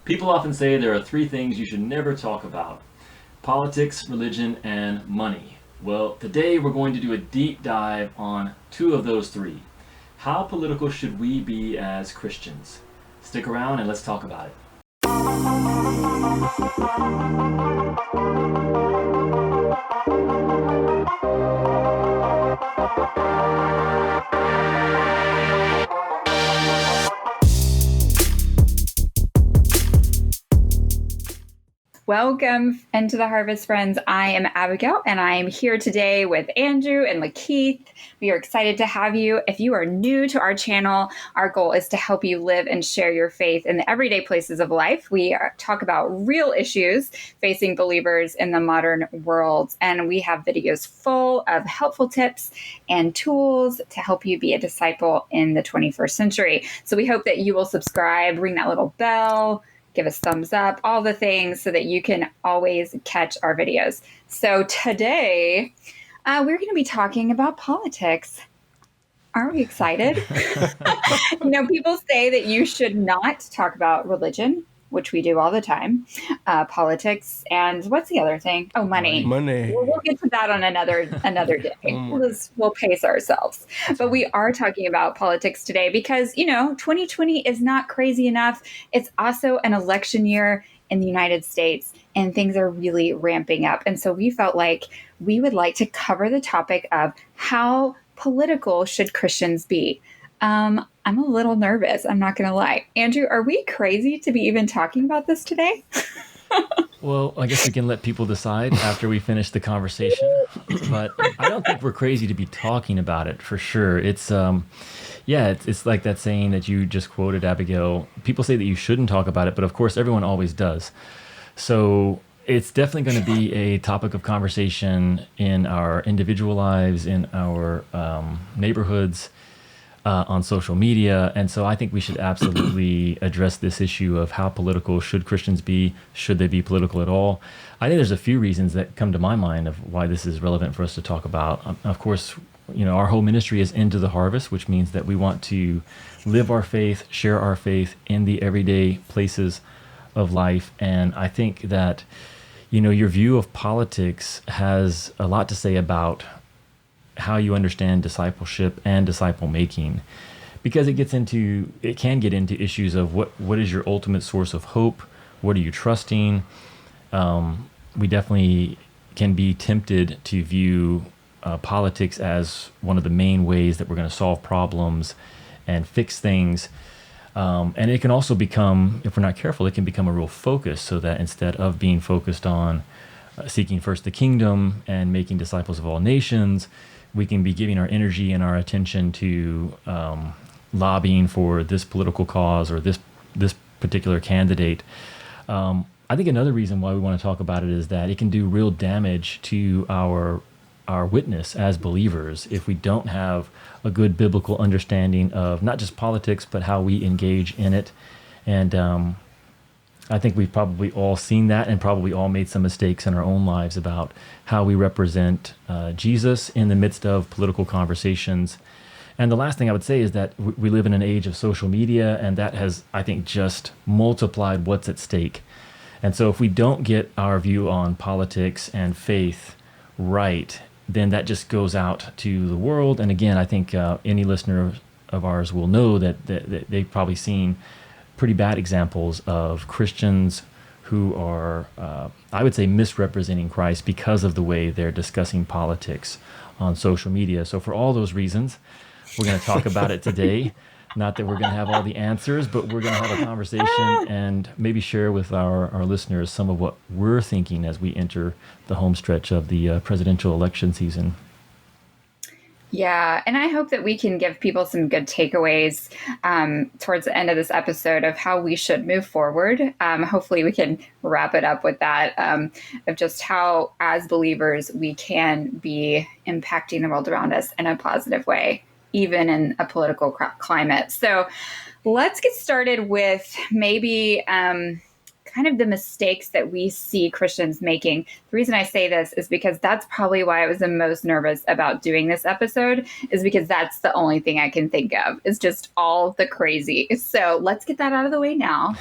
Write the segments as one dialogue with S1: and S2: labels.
S1: People often say there are three things you should never talk about: politics, religion, and money. Well, today we're going to do a deep dive on two of those three. How political should we be as Christians? Stick around and let's talk about it.
S2: Welcome into the Harvest, friends. I am Abigail, and I am here today with Andrew and Lakeith. We are excited to have you. If you are new to our channel, our goal is to help you live and share your faith in the everyday places of life. We talk about real issues facing believers in the modern world, and we have videos full of helpful tips and tools to help you be a disciple in the 21st century. So we hope that you will subscribe, ring that little bell, give us thumbs up, all the things so that you can always catch our videos. So today, we're going to be talking about politics. Aren't we excited? People say that you should not talk about religion, which we do all the time, politics, and what's the other thing? Oh, money. We'll get to that on another day. We'll pace ourselves. But we are talking about politics today because, 2020 is not crazy enough. It's also an election year in the United States, and things are really ramping up. And so we felt like we would like to cover the topic of how political should Christians be. I'm a little nervous. I'm not going to lie. Andrew, are we crazy to be even talking about this today?
S1: Well, I guess we can let people decide after we finish the conversation. But I don't think we're crazy to be talking about it for sure. It's like that saying that you just quoted, Abigail. People say that you shouldn't talk about it, but of course everyone always does. So it's definitely going to be a topic of conversation in our individual lives, in our neighborhoods, on social media. And so I think we should absolutely address this issue of how political should Christians be? Should they be political at all? I think there's a few reasons that come to my mind of why this is relevant for us to talk about. Of course, our whole ministry is Into the Harvest, which means that we want to live our faith, share our faith in the everyday places of life. And I think that, your view of politics has a lot to say about how you understand discipleship and disciple making, because it can get into issues of what is your ultimate source of hope? What are you trusting? We definitely can be tempted to view politics as one of the main ways that we're going to solve problems and fix things. And it can also become, if we're not careful, it can become a real focus, so that instead of being focused on seeking first the kingdom and making disciples of all nations, we can be giving our energy and our attention to lobbying for this political cause or this particular candidate. I think another reason why we want to talk about it is that it can do real damage to our witness as believers if we don't have a good biblical understanding of not just politics, but how we engage in it. And I think we've probably all seen that and probably all made some mistakes in our own lives about how we represent Jesus in the midst of political conversations. And the last thing I would say is that we live in an age of social media, and that has, I think, just multiplied what's at stake. And so if we don't get our view on politics and faith right, then that just goes out to the world. And again, I think any listener of ours will know that they've probably seen pretty bad examples of Christians who are, I would say, misrepresenting Christ because of the way they're discussing politics on social media. So for all those reasons, we're going to talk about it today. Not that we're going to have all the answers, but we're going to have a conversation and maybe share with our listeners some of what we're thinking as we enter the home stretch of the presidential election season.
S2: Yeah, and I hope that we can give people some good takeaways towards the end of this episode of how we should move forward. Hopefully we can wrap it up with that of just how, as believers, we can be impacting the world around us in a positive way, even in a political climate. So let's get started with maybe kind of the mistakes that we see Christians making. The reason I say this is because that's probably why I was the most nervous about doing this episode, is because that's the only thing I can think of is just all the crazy. So let's get that out of the way now.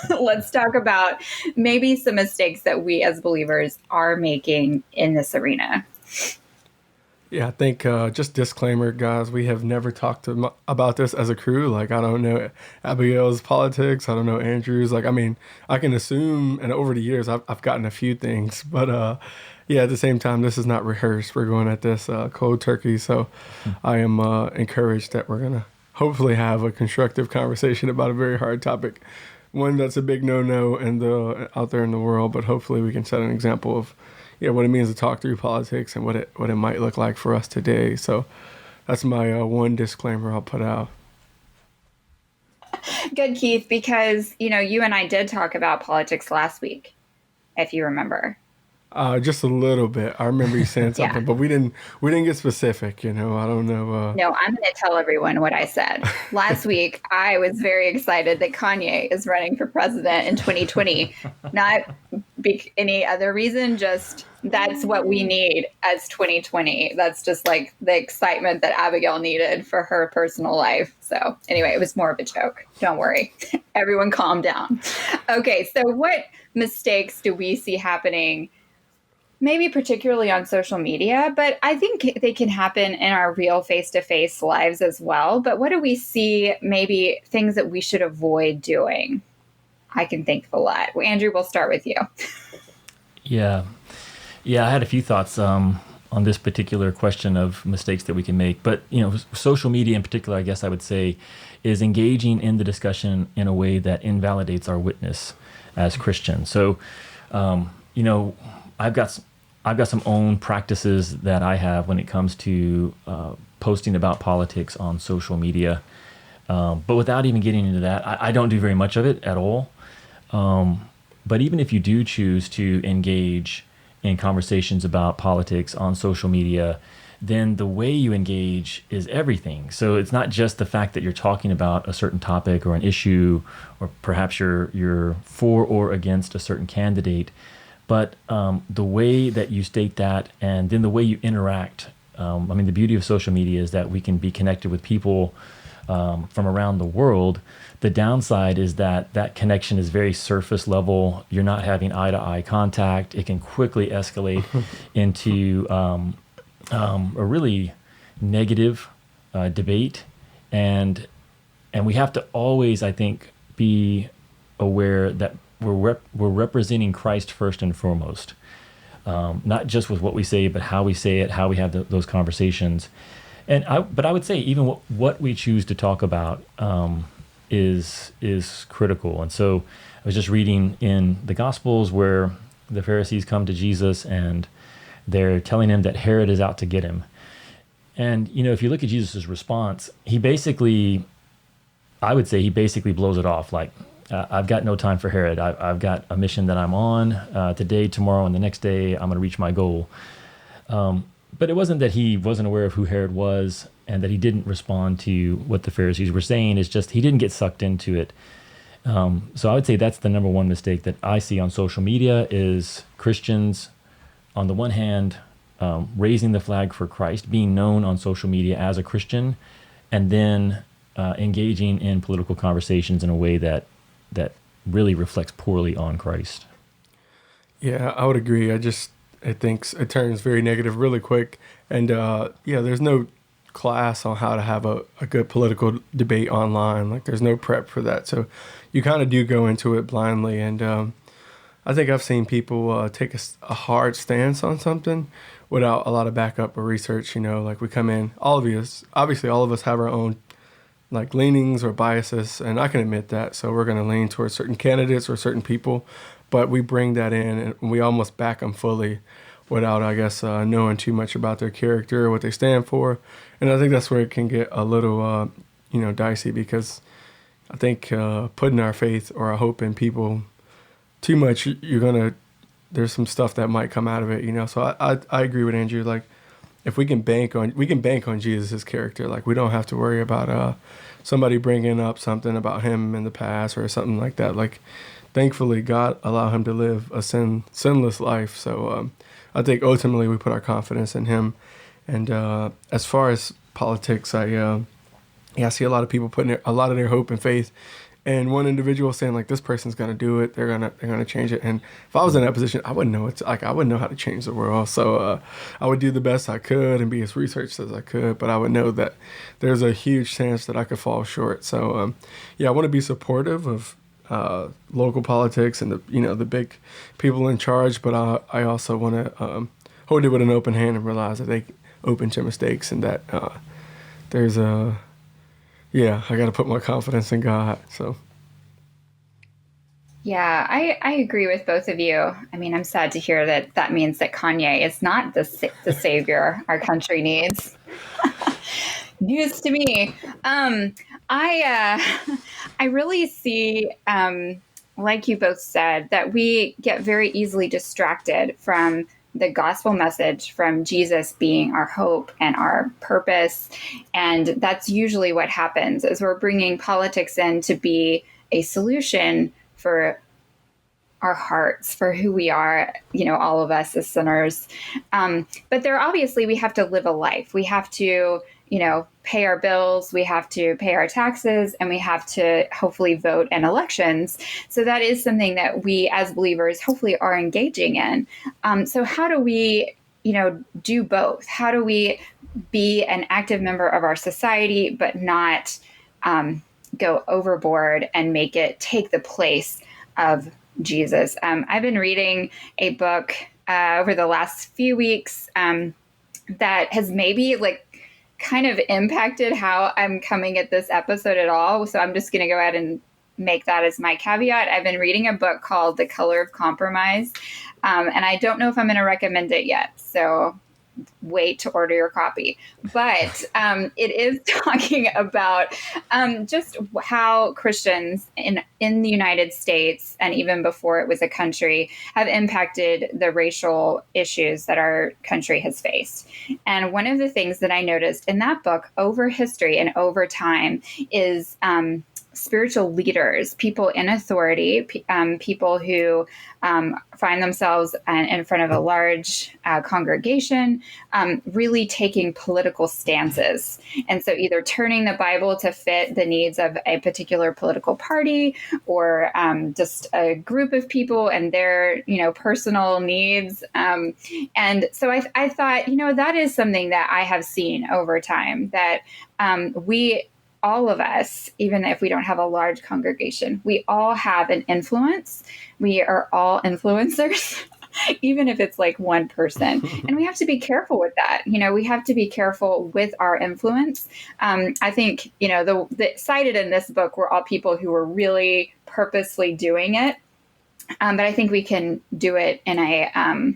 S2: Let's talk about maybe some mistakes that we as believers are making in this arena.
S3: Yeah, I think just disclaimer, guys, we have never talked about this as a crew. Like, I don't know Abigail's politics. I don't know Andrew's. Like, I mean, I can assume, and over the years, I've gotten a few things. But yeah, at the same time, this is not rehearsed. We're going at this cold turkey. So I am encouraged that we're going to hopefully have a constructive conversation about a very hard topic. One that's a big no-no out there in the world, but hopefully we can set an example of what it means to talk through politics and what it might look like for us today. So that's my one disclaimer I'll put out.
S2: Good, Keith, because, you and I did talk about politics last week, if you remember.
S3: Just a little bit. I remember you saying something, but we didn't get specific, I don't know.
S2: No, I'm going to tell everyone what I said. Last week, I was very excited that Kanye is running for president in 2020. Not any other reason, just that's what we need as 2020. That's just like the excitement that Abigail needed for her personal life. So anyway, it was more of a joke. Don't worry. Everyone calm down. Okay, so what mistakes do we see happening, maybe particularly on social media, but I think they can happen in our real face-to-face lives as well. But what do we see, maybe things that we should avoid doing? I can think of a lot. Well, Andrew, we'll start with you.
S1: Yeah, I had a few thoughts on this particular question of mistakes that we can make. But, social media in particular, I guess I would say, is engaging in the discussion in a way that invalidates our witness as Christians. So, I've got some own practices that I have when it comes to posting about politics on social media. But without even getting into that, I don't do very much of it at all. But even if you do choose to engage in conversations about politics on social media, then the way you engage is everything. So it's not just the fact that you're talking about a certain topic or an issue, or perhaps you're for or against a certain candidate, but the way that you state that, and then the way you interact. The beauty of social media is that we can be connected with people from around the world. The downside is that connection is very surface level. You're not having eye-to-eye contact. It can quickly escalate into a really negative debate, and we have to always, I think, be aware that we're representing Christ first and foremost, not just with what we say, but how we say it, how we have those conversations. But I would say even what we choose to talk about is critical. And so I was just reading in the Gospels where the Pharisees come to Jesus and they're telling him that Herod is out to get him. And, if you look at Jesus' response, I would say he basically blows it off. Like, I've got no time for Herod. I've got a mission that I'm on today, tomorrow, and the next day. I'm going to reach my goal. But it wasn't that he wasn't aware of who Herod was and that he didn't respond to what the Pharisees were saying. It's just he didn't get sucked into it. So I would say that's the number one mistake that I see on social media is Christians, on the one hand, raising the flag for Christ, being known on social media as a Christian, and then engaging in political conversations in a way that really reflects poorly on Christ.
S3: Yeah, I would agree. I think it turns very negative really quick. And there's no class on how to have a good political debate online. Like, there's no prep for that. So you kind of do go into it blindly. And I think I've seen people take a hard stance on something without a lot of backup or research. Like, we come in, all of us have our own like leanings or biases, and I can admit that. So we're going to lean towards certain candidates or certain people, but we bring that in and we almost back them fully without, I guess, knowing too much about their character or what they stand for. And I think that's where it can get a little, dicey, because I think putting our faith or our hope in people too much, there's some stuff that might come out of it, So I agree with Andrew. Like, if we can bank on Jesus' character, like, we don't have to worry about somebody bringing up something about him in the past or something like that. Like, thankfully God allowed him to live a sinless life. So I think ultimately we put our confidence in him. And as far as politics, I see a lot of people putting a lot of their hope and faith in one individual, saying like, this person's gonna do it, they're gonna change it. And if I was in that position, I wouldn't know. It's like I wouldn't know how to change the world. So I would do the best I could and be as researched as I could, but I would know that there's a huge chance that I could fall short. So I want to be supportive of local politics and the big people in charge, but I also want to hold it with an open hand and realize that they open to mistakes, and that there's a I got to put my confidence in God. So.
S2: Yeah, I agree with both of you. I mean, I'm sad to hear that means that Kanye is not the savior our country needs. News to me. I really see, like you both said, that we get very easily distracted from the gospel message, from Jesus being our hope and our purpose. And that's usually what happens, is we're bringing politics in to be a solution for our hearts, for who we are, all of us as sinners. But obviously we have to live a life. We have to, pay our bills, we have to pay our taxes, and we have to hopefully vote in elections. So that is something that we as believers hopefully are engaging in. So how do we, do both? How do we be an active member of our society, but not go overboard and make it take the place of Jesus? I've been reading a book over the last few weeks that has maybe kind of impacted how I'm coming at this episode at all. So I'm just going to go ahead and make that as my caveat. I've been reading a book called The Color of Compromise, and I don't know if I'm going to recommend it yet. So wait to order your copy. But it is talking about just how Christians in the United States, and even before it was a country, have impacted the racial issues that our country has faced. And one of the things that I noticed in that book over history and over time is spiritual leaders, people in authority, people who find themselves in front of a large congregation, really taking political stances. And so either turning the Bible to fit the needs of a particular political party, or just a group of people and their, personal needs. And so I thought, that is something that I have seen over time, that all of us, even if we don't have a large congregation, we all have an influence. We are all influencers, even if it's like one person. And we have to be careful with that. We have to be careful with our influence. I think, the cited in this book were all people who were really purposely doing it. But I think we can do it in a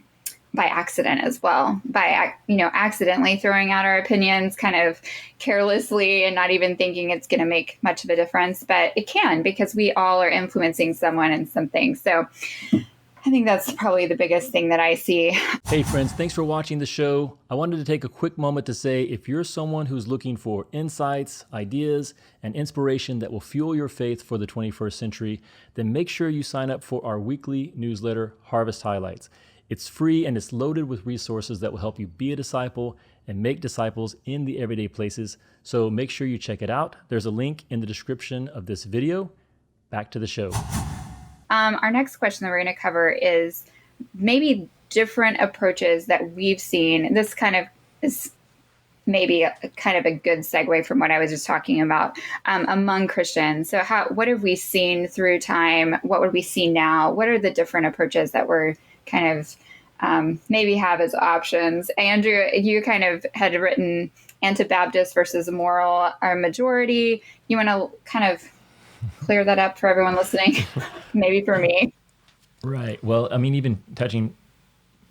S2: by accident as well, by accidentally throwing out our opinions kind of carelessly and not even thinking it's going to make much of a difference. But it can, because we all are influencing someone and something. So I think that's probably the biggest thing that I see.
S1: Hey friends, thanks for watching the show. I wanted to take a quick moment to say, if you're someone who's looking for insights, ideas, and inspiration that will fuel your faith for the 21st century, then make sure you sign up for our weekly newsletter, Harvest Highlights. It's free and it's loaded with resources that will help you be a disciple and make disciples in the everyday places. So make sure you check it out. There's a link in the description of this video. Back to the show.
S2: Our next question that we're going to cover is maybe different approaches that we've seen. This kind of is maybe kind of a good segue from what I was just talking about among Christians. So what have we seen through time? What would we see now? What are the different approaches that we're kind of maybe have as options? Andrew, you kind of had written Anti-Baptist versus moral or majority. You want to kind of clear that up for everyone listening? Maybe for me.
S1: Right. Well, I mean, even touching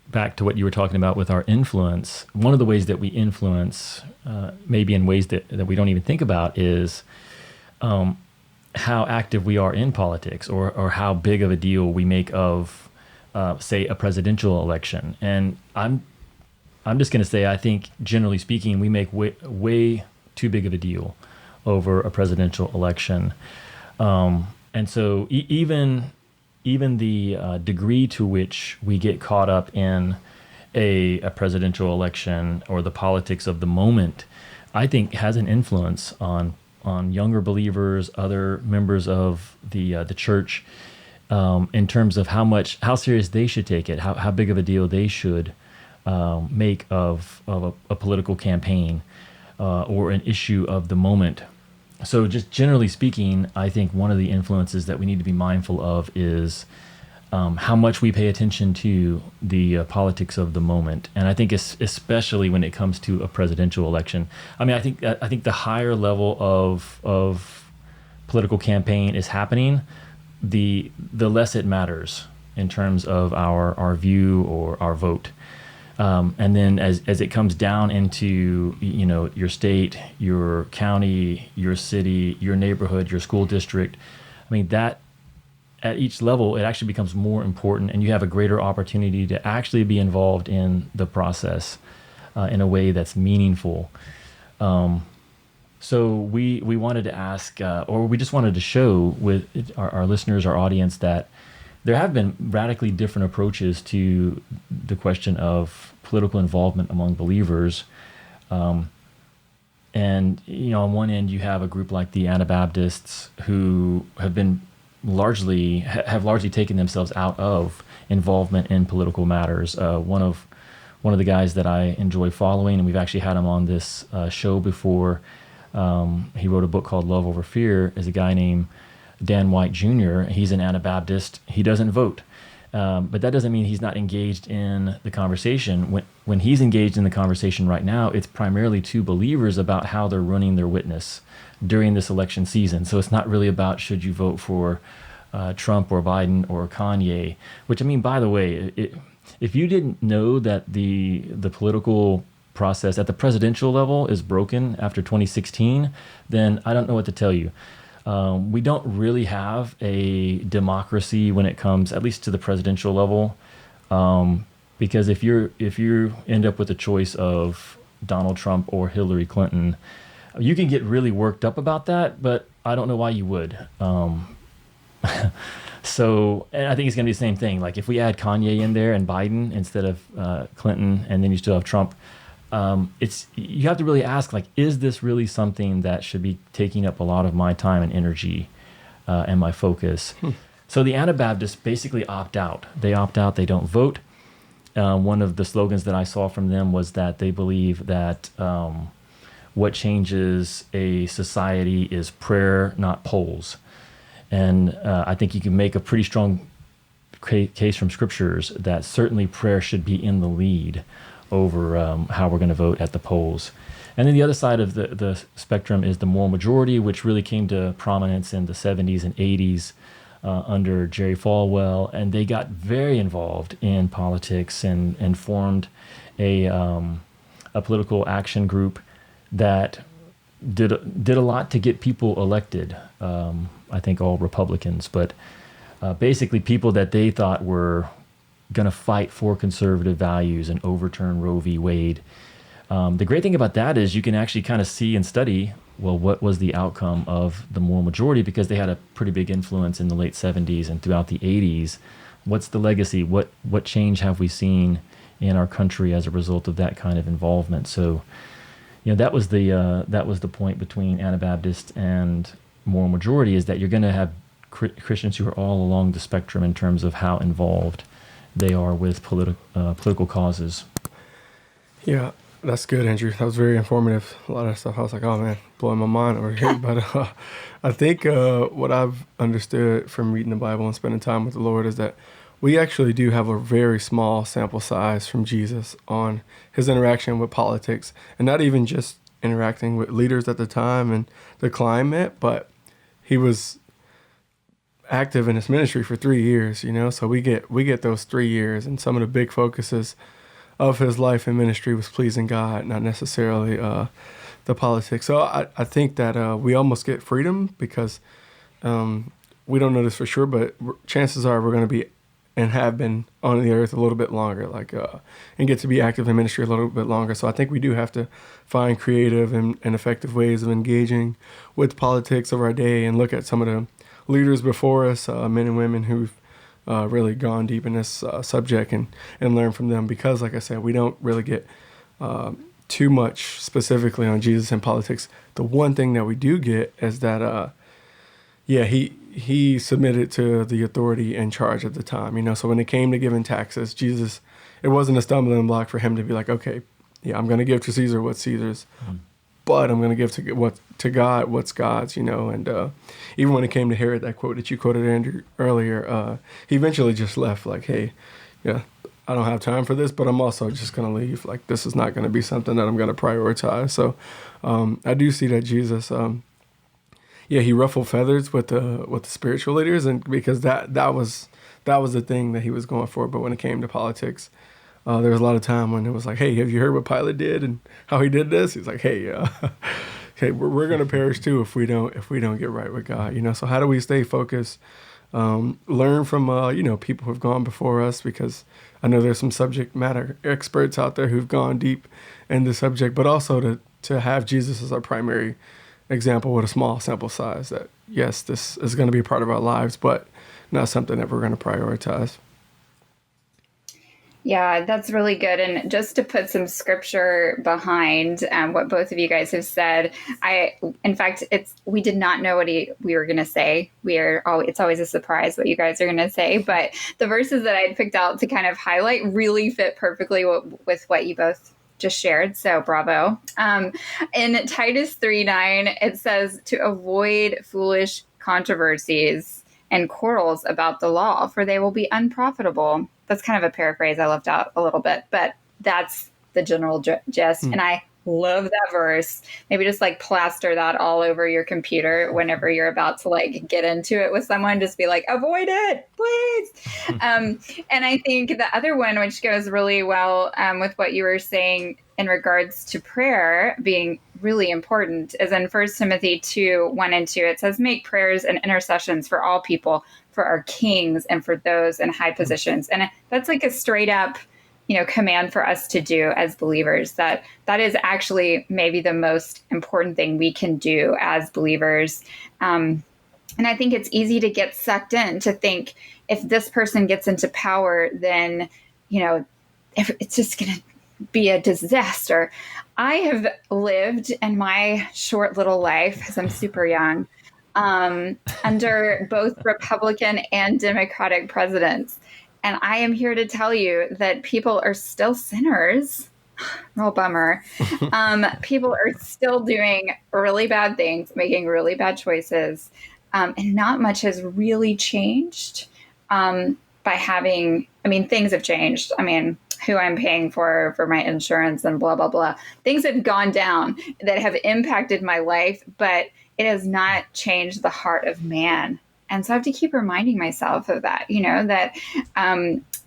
S1: back to what you were talking about with our influence, one of the ways that we influence, maybe in ways that we don't even think about, is how active we are in politics, or how big of a deal we make of say a presidential election. And I'm just going to say, I think generally speaking, we make way too big of a deal over a presidential election. And so even even the degree to which we get caught up in a presidential election or the politics of the moment, I think has an influence on younger believers, other members of the church, in terms of how serious they should take it, how big of a deal they should make of a political campaign or an issue of the moment. So just generally speaking, I think one of the influences that we need to be mindful of is how much we pay attention to the politics of the moment. And I think especially when it comes to a presidential election. I mean, I think the higher level of political campaign is happening, the less it matters in terms of our view or our vote. And then as it comes down into, your state, your county, your city, your neighborhood, your school district, I mean, that at each level, it actually becomes more important, and you have a greater opportunity to actually be involved in the process in a way that's meaningful. So we wanted to ask, or we just wanted to show with our listeners, our audience, that there have been radically different approaches to the question of political involvement among believers. And, on one end, you have a group like the Anabaptists who have largely taken themselves out of involvement in political matters. One of the guys that I enjoy following, and we've actually had him on this show before, he wrote a book called Love Over Fear, is a guy named Dan White Jr. He's an Anabaptist. He doesn't vote. But that doesn't mean he's not engaged in the conversation. When he's engaged in the conversation right now, it's primarily to believers about how they're running their witness during this election season. So it's not really about should you vote for Trump or Biden or Kanye, which, I mean, by the way, if you didn't know that the political process at the presidential level is broken after 2016, then I don't know what to tell you. We don't really have a democracy when it comes, at least to the presidential level, because if you end up with a choice of Donald Trump or Hillary Clinton, you can get really worked up about that, but I don't know why you would. So, and I think it's going to be the same thing. Like if we add Kanye in there and Biden instead of Clinton, and then you still have Trump, you have to really ask, like, is this really something that should be taking up a lot of my time and energy and my focus? So the Anabaptists basically opt out. They opt out. They don't vote. One of the slogans that I saw from them was that they believe that what changes a society is prayer, not polls. And I think you can make a pretty strong case from scriptures that certainly prayer should be in the lead over how we're going to vote at the polls. And then the other side of the spectrum is the moral majority, which really came to prominence in the 70s and 80s under Jerry Falwell. And they got very involved in politics and formed a political action group that did a lot to get people elected. I think all Republicans, but basically people that they thought were going to fight for conservative values and overturn Roe v. Wade. The great thing about that is you can actually kind of see and study, well, what was the outcome of the moral majority, because they had a pretty big influence in the late 70s and throughout the 80s. What's the legacy? What change have we seen in our country as a result of that kind of involvement? So, that was the point between Anabaptist and moral majority, is that you're going to have Christians who are all along the spectrum in terms of how involved they are with political causes. Yeah,
S3: that's good, Andrew. That was very informative. A lot of stuff I was like, oh man, blowing my mind over here. But I think what I've understood from reading the Bible and spending time with the Lord is that we actually do have a very small sample size from Jesus on his interaction with politics, and not even just interacting with leaders at the time and the climate, but he was active in his ministry for 3 years, so we get those 3 years, and some of the big focuses of his life and ministry was pleasing God, not necessarily the politics. So I think that we almost get freedom because we don't know this for sure, but chances are we're going to be and have been on the earth a little bit longer, and get to be active in ministry a little bit longer. So I think we do have to find creative and effective ways of engaging with politics of our day and look at some of the leaders before us, men and women who've really gone deep in this subject and learned from them, because, like I said, we don't really get too much specifically on Jesus and politics. The one thing that we do get is that, he submitted to the authority in charge at the time. So when it came to giving taxes, Jesus, it wasn't a stumbling block for him to be like, okay, yeah, I'm going to give to Caesar what's Caesar's, but I'm going to give to God what's God's. And even when it came to Herod, that quote that you quoted, Andrew, earlier, he eventually just left like, hey, yeah, I don't have time for this, but I'm also just going to leave. Like, this is not going to be something that I'm going to prioritize. So I do see that Jesus, he ruffled feathers with the spiritual leaders, and because that was the thing that he was going for. But when it came to politics, there was a lot of time when it was like, hey, have you heard what Pilate did and how he did this? He's like, hey, okay, we're going to perish too if we don't get right with God. So how do we stay focused? Learn from people who've gone before us, because I know there's some subject matter experts out there who've gone deep in the subject, but also to have Jesus as our primary example with a small sample size, that yes, this is going to be a part of our lives, but not something that we're going to prioritize.
S2: Yeah, that's really good. And just to put some scripture behind what both of you guys have said, in fact, we did not know what we were going to say. It's always a surprise what you guys are going to say, but the verses that I picked out to kind of highlight really fit perfectly with what you both just shared. So bravo. In Titus 3:9, it says to avoid foolish controversies and quarrels about the law, for they will be unprofitable. That's kind of a paraphrase I left out a little bit, but that's the general gist. And I love that verse. Maybe just like plaster that all over your computer whenever you're about to like get into it with someone. Just be like, avoid it, please. And I think the other one, which goes really well with what you were saying in regards to prayer being really important, is in 1 Timothy 2:1-2. It says, make prayers and intercessions for all people, for our kings and for those in high positions. And that's like a straight up command for us to do as believers. That is actually maybe the most important thing we can do as believers. And I think it's easy to get sucked in to think if this person gets into power, then, if it's just going to be a disaster. I have lived in my short little life, because I'm super young, under both Republican and Democratic presidents. And I am here to tell you that people are still sinners. Real bummer. People are still doing really bad things, making really bad choices. And not much has really changed by things have changed. Who I'm paying for my insurance and blah, blah, blah. Things have gone down that have impacted my life, but it has not changed the heart of man. And so I have to keep reminding myself of that, that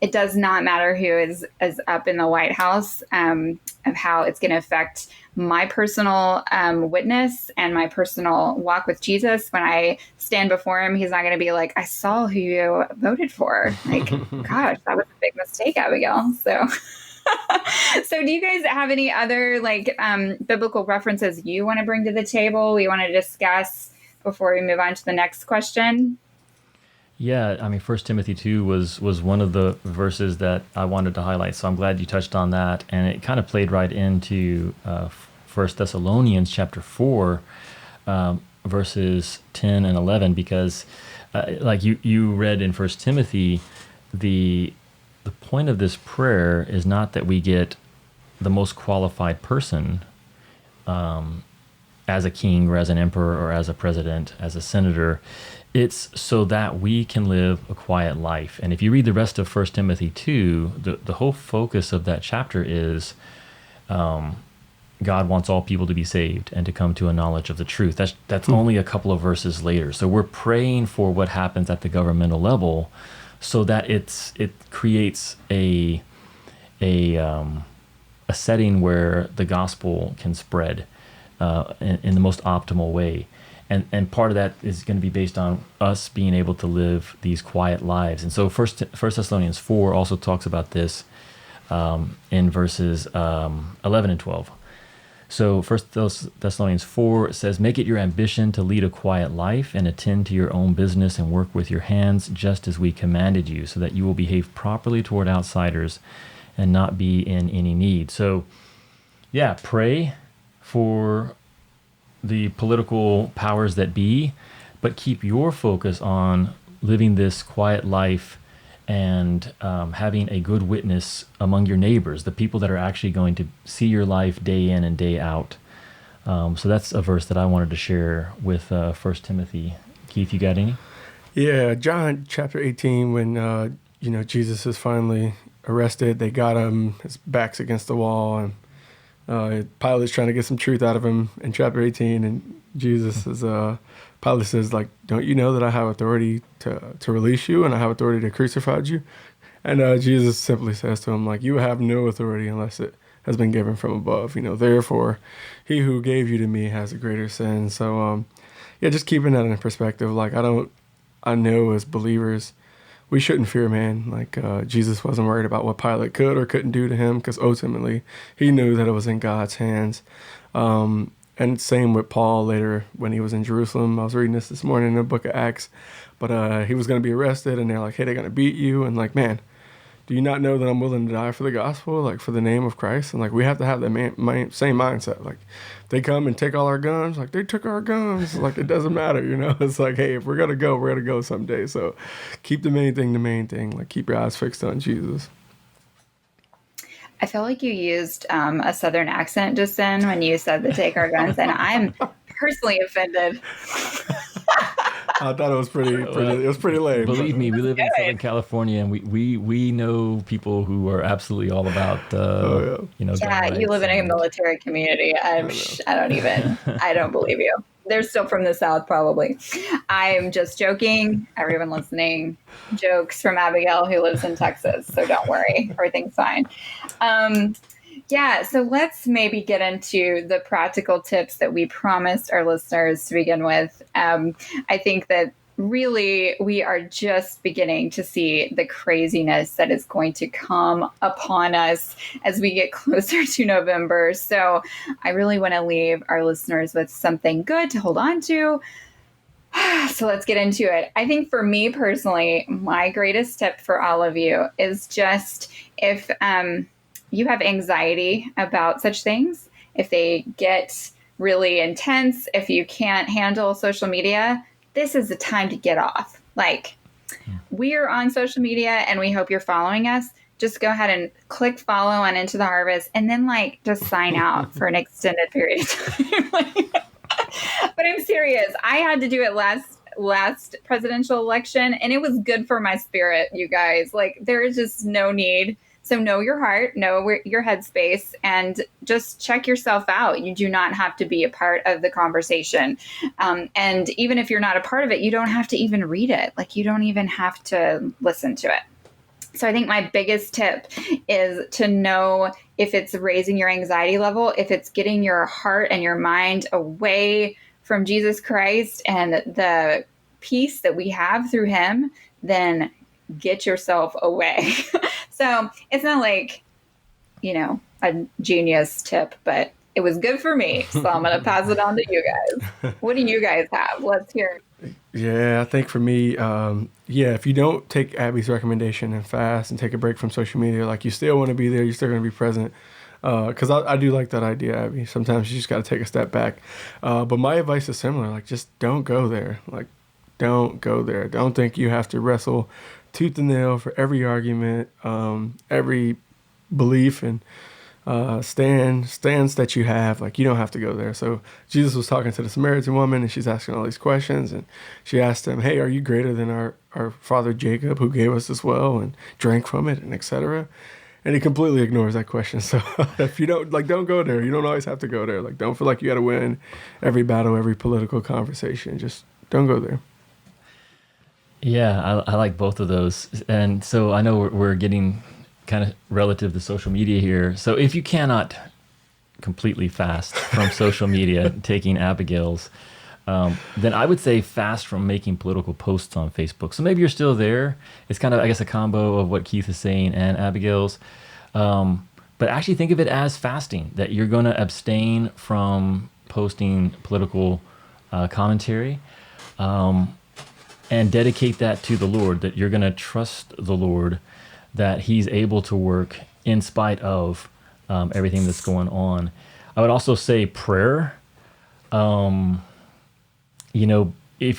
S2: it does not matter who is up in the White House, of how it's going to affect my personal witness and my personal walk with Jesus. When I stand before him, he's not going to be like, I saw who you voted for. Like, gosh, that was a big mistake, Abigail. So so do you guys have any other biblical references you want to bring to the table, we want to discuss before we move on to the next question?
S1: Yeah, 1 Timothy 2 was one of the verses that I wanted to highlight, so I'm glad you touched on that. And it kind of played right into 1 Thessalonians chapter 4, verses 10 and 11, because like you read in 1 Timothy, the point of this prayer is not that we get the most qualified person as a king or as an emperor or as a president, as a senator. It's so that we can live a quiet life. And if you read the rest of 1 Timothy 2, the whole focus of that chapter is God wants all people to be saved and to come to a knowledge of the truth. That's only a couple of verses later. So we're praying for what happens at the governmental level, so that it creates a setting where the gospel can spread in the most optimal way. And part of that is going to be based on us being able to live these quiet lives. And so First Thessalonians 4 also talks about this in verses 11 and 12. So First Thessalonians 4 says, "Make it your ambition to lead a quiet life and attend to your own business and work with your hands, just as we commanded you, so that you will behave properly toward outsiders and not be in any need." So, yeah, pray for the political powers that be, but keep your focus on living this quiet life and having a good witness among your neighbors, the people that are actually going to see your life day in and day out. So that's a verse that I wanted to share with 1 Timothy. Keith, you got any?
S3: Yeah, John chapter 18, when Jesus is finally arrested, they got him, his back's against the wall, and Pilate's trying to get some truth out of him in chapter 18, and Pilate says, like, "Don't you know that I have authority to release you, and I have authority to crucify you?" And Jesus simply says to him, like, "You have no authority unless it has been given from above. Therefore, he who gave you to me has a greater sin." So, just keeping that in perspective. Like, I know as believers, we shouldn't fear man. Like, Jesus wasn't worried about what Pilate could or couldn't do to him, because ultimately he knew that it was in God's hands. And same with Paul later when he was in Jerusalem. I was reading this morning in the book of Acts, but he was going to be arrested, and they're like, "Hey, they're going to beat you." And like, "Man, do you not know that I'm willing to die for the gospel, like for the name of Christ?" And like, we have to have that same mindset. Like, they come and take all our guns. Like, they took our guns. Like, it doesn't matter, It's like, hey, if we're going to go, we're going to go someday. So keep the main thing. Like, keep your eyes fixed on Jesus.
S2: I feel like you used a Southern accent just then when you said the take our guns, and I'm personally offended.
S3: I thought it was pretty lame.
S1: Believe me, we live in Southern California, and we know people who are absolutely all about
S2: Yeah, you live in a military community. I don't believe you. They're still from the South, probably. I'm just joking. Everyone listening, jokes from Abigail, who lives in Texas. So don't worry, everything's fine. So let's maybe get into the practical tips that we promised our listeners to begin with. I think that really we are just beginning to see the craziness that is going to come upon us as we get closer to November. So I really want to leave our listeners with something good to hold on to. So let's get into it. I think for me personally, my greatest tip for all of you is just if you have anxiety about such things, if they get really intense, if you can't handle social media, this is the time to get off. Like, we are on social media and we hope you're following us. Just go ahead and click follow on Into the Harvest, and then just sign out for an extended period of time. But I'm serious. I had to do it last presidential election, and it was good for my spirit, you guys. Like, there is just no need. So know your heart, know your headspace, and just check yourself out. You do not have to be a part of the conversation. And even if you're not a part of it, you don't have to even read it. Like, you don't even have to listen to it. So I think my biggest tip is to know if it's raising your anxiety level, if it's getting your heart and your mind away from Jesus Christ and the peace that we have through him, then get yourself away. So it's not like, a genius tip, but it was good for me. So I'm going to pass it on to you guys. What do you guys have? Let's hear.
S3: Yeah, I think for me, if you don't take Abby's recommendation and fast and take a break from social media, like, you still want to be there, you're still going to be present. Because I do like that idea, Abby. Sometimes you just got to take a step back. But my advice is similar. Like, just don't go there. Like, don't go there. Don't think you have to wrestle tooth and nail for every argument, every belief and stands that you have. Like, you don't have to go there. So Jesus was talking to the Samaritan woman, and she's asking all these questions, and she asked him, "Hey, are you greater than our father Jacob, who gave us this well and drank from it, and etc.?" And he completely ignores that question. So if you don't go there. You don't always have to go there. Like, don't feel like you got to win every battle, every political conversation. Just don't go there.
S1: Yeah, I like both of those. And so I know we're getting kind of relative to social media here. So if you cannot completely fast from social media, taking Abigail's, then I would say fast from making political posts on Facebook. So maybe you're still there. It's kind of, I guess, a combo of what Keith is saying and Abigail's. but actually think of it as fasting, that you're going to abstain from posting political commentary, and dedicate that to the Lord, that you're going to trust the Lord, that he's able to work in spite of everything that's going on. I would also say prayer. If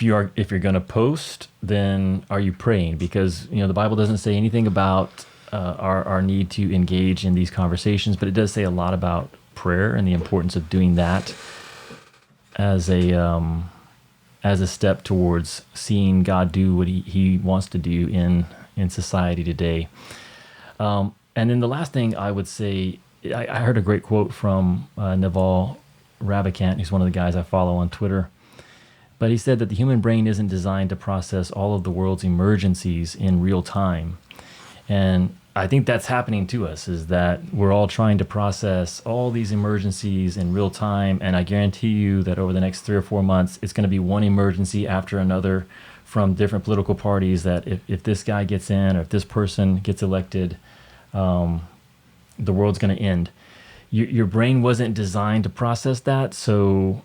S1: you're going to post, then are you praying? Because the Bible doesn't say anything about our need to engage in these conversations, but it does say a lot about prayer and the importance of doing that as a step towards seeing God do what he wants to do in society today. And then the last thing I would say, I heard a great quote from Naval Ravikant, who's one of the guys I follow on Twitter. But he said that the human brain isn't designed to process all of the world's emergencies in real time. And I think that's happening to us, is that we're all trying to process all these emergencies in real time. And I guarantee you that over the next 3 or 4 months, it's going to be one emergency after another from different political parties, that if this guy gets in or if this person gets elected, the world's going to end. Your brain wasn't designed to process that. So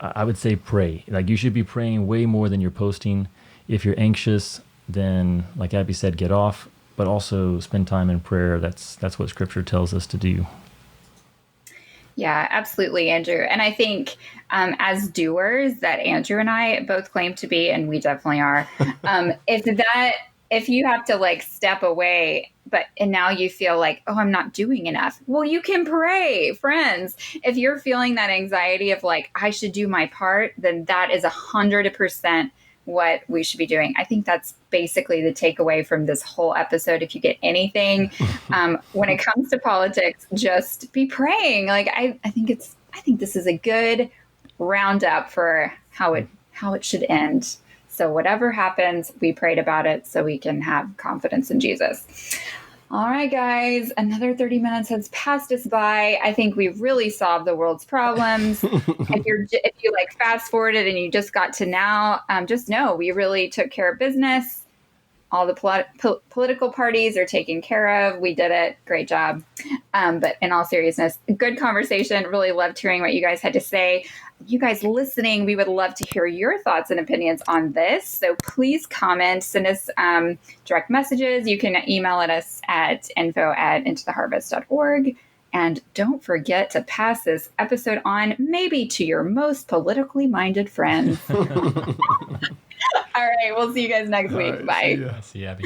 S1: I would say pray. Like, you should be praying way more than you're posting. If you're anxious, then, like Abby said, get off, but also spend time in prayer. That's what Scripture tells us to do.
S2: Yeah, absolutely, Andrew. And I think as doers, that Andrew and I both claim to be, and we definitely are, if you have to step away, and now you feel like, oh, I'm not doing enough. Well, you can pray, friends. If you're feeling that anxiety of I should do my part, then that is 100% what we should be doing. I think that's basically the takeaway from this whole episode. If you get anything, when it comes to politics, just be praying. I think this is a good roundup for how it should end. So whatever happens, we prayed about it so we can have confidence in Jesus. All right, guys, another 30 minutes has passed us by. I think we really solved the world's problems. If you fast forwarded and you just got to now, just know we really took care of business. All the political parties are taken care of. We did it. Great job. But in all seriousness, good conversation. Really loved hearing what you guys had to say. You guys listening, we would love to hear your thoughts and opinions on this. So please comment, send us direct messages. You can email us at info@intotheharvest.org. And don't forget to pass this episode on, maybe to your most politically minded friends. All right, we'll see you guys next week. Bye.
S1: See you, Abby.